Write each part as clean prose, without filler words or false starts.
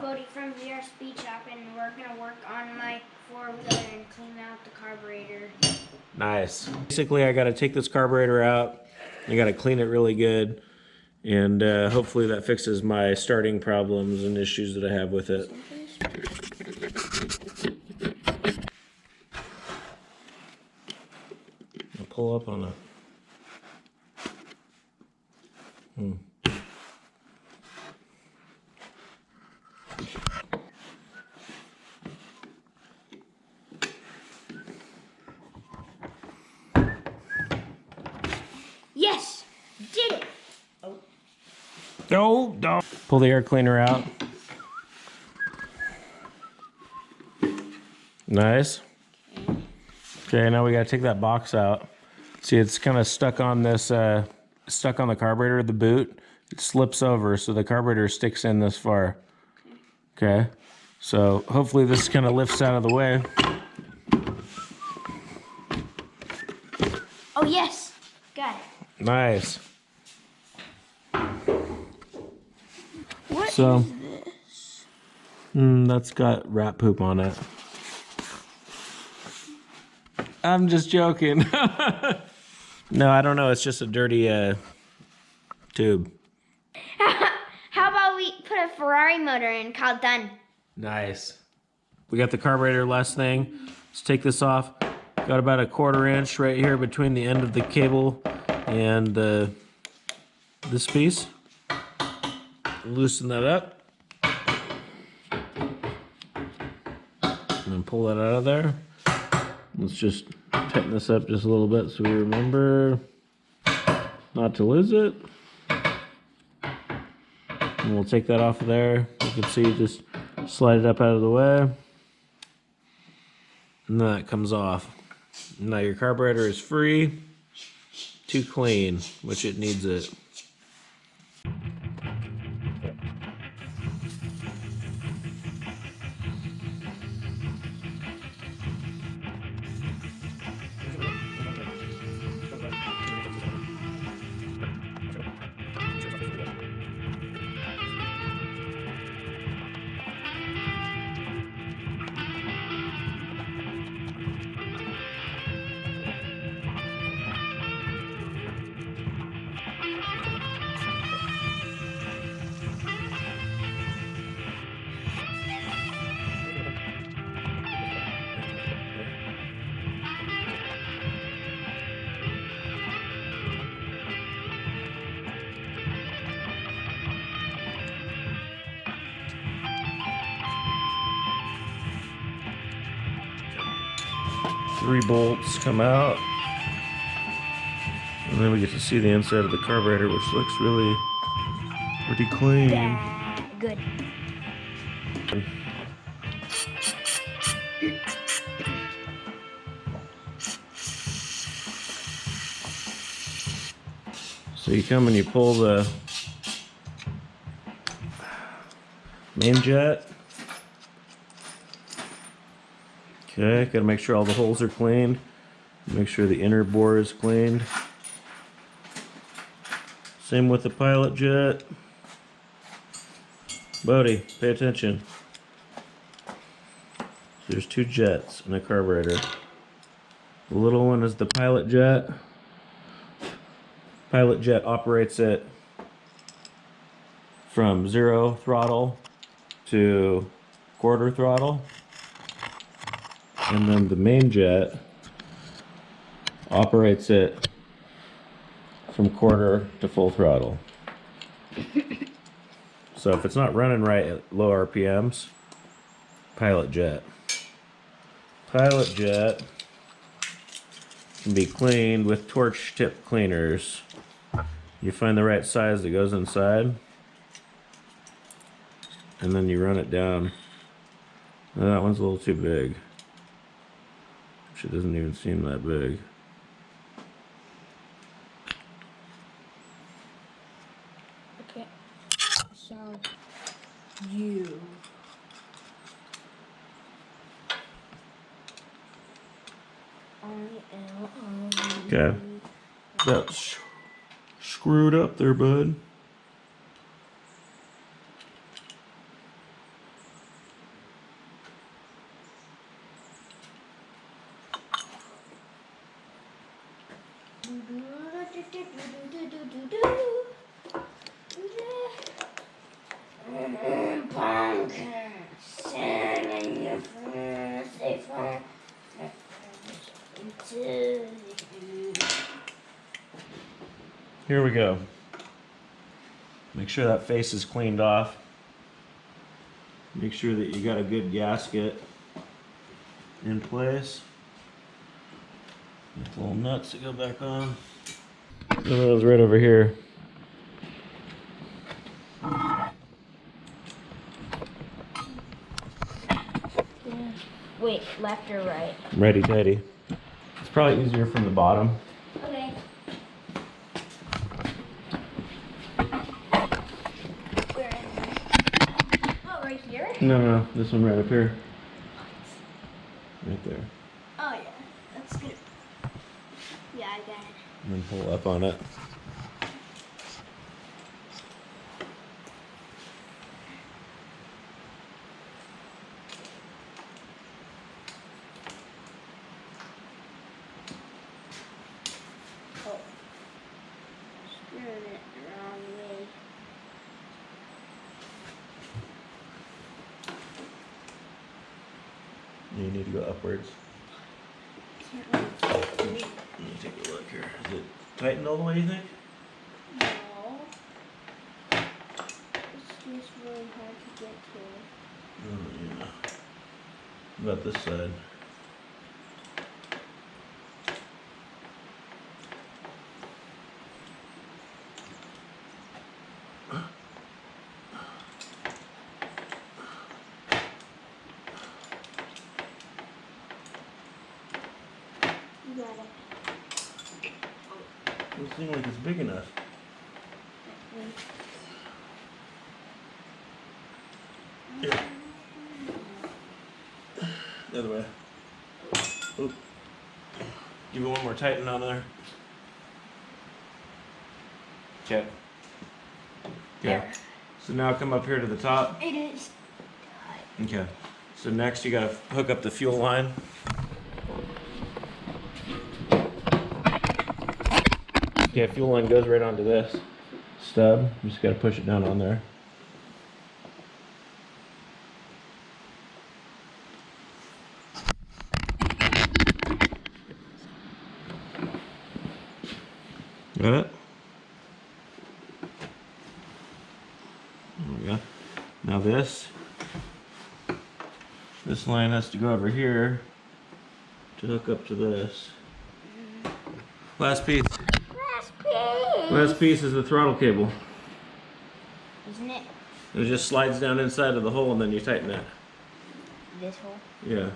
Bodie from VR Speed Shop, and we're going to work on my four-wheeler and clean out the carburetor. Nice. Basically, I got to take this carburetor out. I got to clean it really good, and hopefully that fixes my starting problems and issues that I have with it. I'll pull up on it. Yes! Did it! Oh. No, don't. Pull the air cleaner out. Nice. Okay, now we gotta take that box out. See, it's kind of stuck on this, stuck on the carburetor of the boot. It slips over, so the carburetor sticks in this far. Okay, so hopefully this kind of lifts out of the way. Oh, yes! Got it. Nice. What so, is this? That's got rat poop on it. I'm just joking. No, I don't know. It's just a dirty tube. How about we put a Ferrari motor in, called done? Nice. We got the carburetor last thing. Let's take this off. Got about a 1/4 inch right here between the end of the cable and this piece. Loosen that up. And then pull that out of there. Let's just tighten this up just a little bit so we remember not to lose it. And we'll take that off of there. You can see, just slide it up out of the way. And then that comes off. Now your carburetor is free to clean, which it needs it. Three bolts come out, and then we get to see the inside of the carburetor, which looks really pretty clean. Yeah, good. So you come and you pull the main jet. Okay, gotta make sure all the holes are cleaned. Make sure the inner bore is cleaned. Same with the pilot jet. Bodie, pay attention. So there's two jets in a carburetor. The little one is the pilot jet. Pilot jet operates it from 0 throttle to 1/4 throttle. And then the main jet operates it from 1/4 to full throttle. So if it's not running right at low RPMs, pilot jet. Pilot jet can be cleaned with torch tip cleaners. You find the right size that goes inside, and then you run it down. Now that one's a little too big. It doesn't even seem that big. Okay, so you. Okay, that's screwed up there, bud. Pumpkin, singing your birthday song. Here we go. Make sure that face is cleaned off. Make sure that you got a good gasket in place. With little nuts that go back on. One of those right over here. Wait, left or right? Righty tighty. It's probably easier from the bottom. Okay. Where am I? Oh, right here? No, this one right up here. Right there. Oh, yeah. That's good. Yeah, I got it. And then pull up on it. Oh. Screwed it the wrong way. You need to go upwards. Can't really see. Let me take a look here. Is it tightened all the way, you think? No. It's just really hard to get to. Oh, yeah. What about this side? You got it. Doesn't seem like it's big enough. Here. The other way. Oop. Give it one more tighten on there. Okay. There. So now come up here to the top. It is. Okay. So next you gotta hook up the fuel line. Okay, fuel line goes right onto this stub. You just gotta push it down on there. Got it? There we go. Now this line has to go over here to hook up to this. Last piece. Last piece. Last piece is the throttle cable. Isn't it? It just slides down inside of the hole and then you tighten it. This hole? Yeah.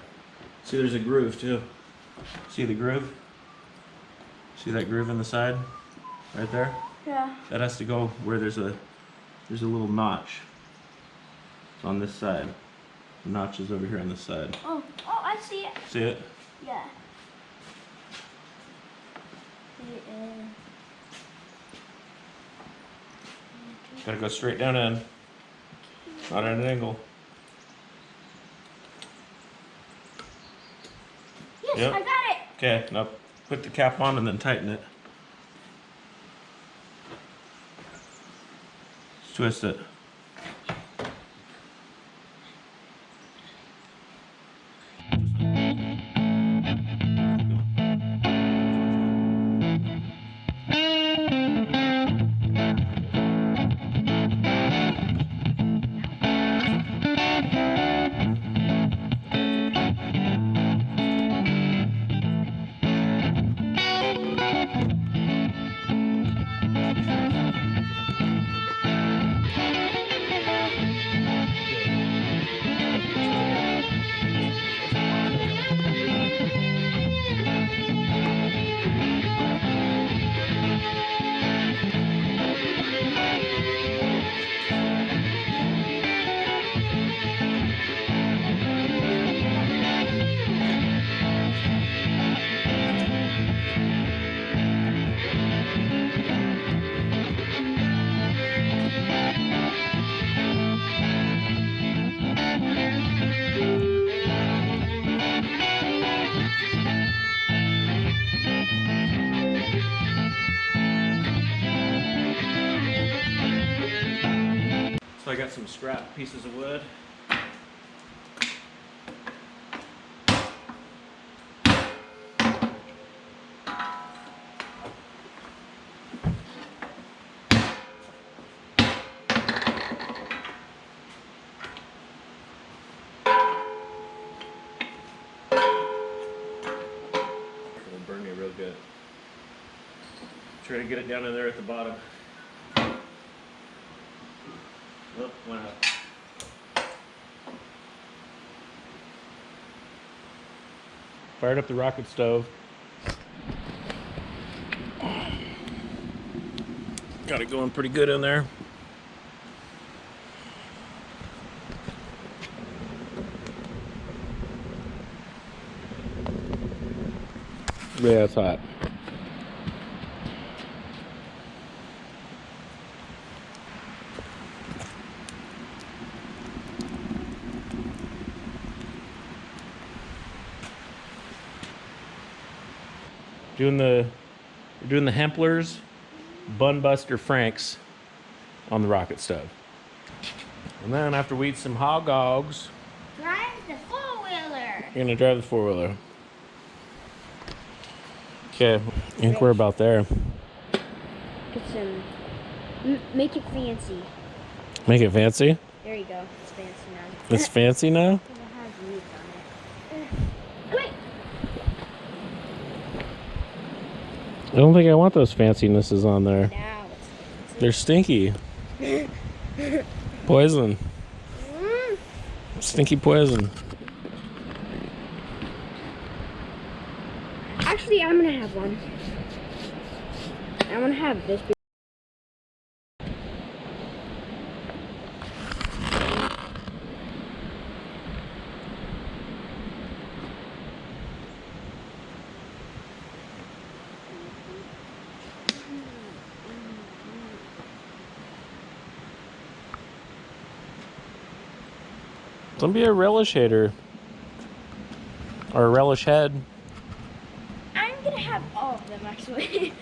See, there's a groove too. See the groove? See that groove in the side? Right there? Yeah. That has to go where there's a little notch. It's on this side. The notch is over here on this side. Oh, I see it. See it? Yeah. Gotta go straight down in. Not at an angle. Yes, Yep. I got it. Okay, now put the cap on and then tighten it. Just twist it. got some scrap pieces of wood. It'll burn you real good. Try to get it down in there at the bottom. Oh, went up. Fired up the rocket stove. Got it going pretty good in there. Yeah, it's hot. We're doing the Hemplers Bun Buster Franks on the rocket stove. And then after we eat some hot dogs, Drive the four-wheeler. you're gonna drive the four-wheeler. Okay, I think we're about there. Get some. Make it fancy. Make it fancy? There you go. It's fancy now. It's fancy now? It has meat on it. Wait. I don't think I want those fancynesses on there. Now it's They're stinky. Poison. Stinky poison. Actually, I'm gonna have one. I'm gonna have this. Don't be a relish hater. Or a relish head. I'm gonna have all of them actually.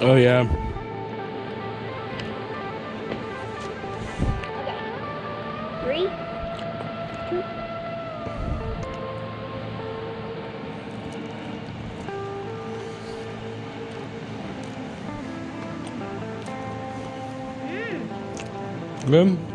Oh yeah. Okay. 3, 2. Good?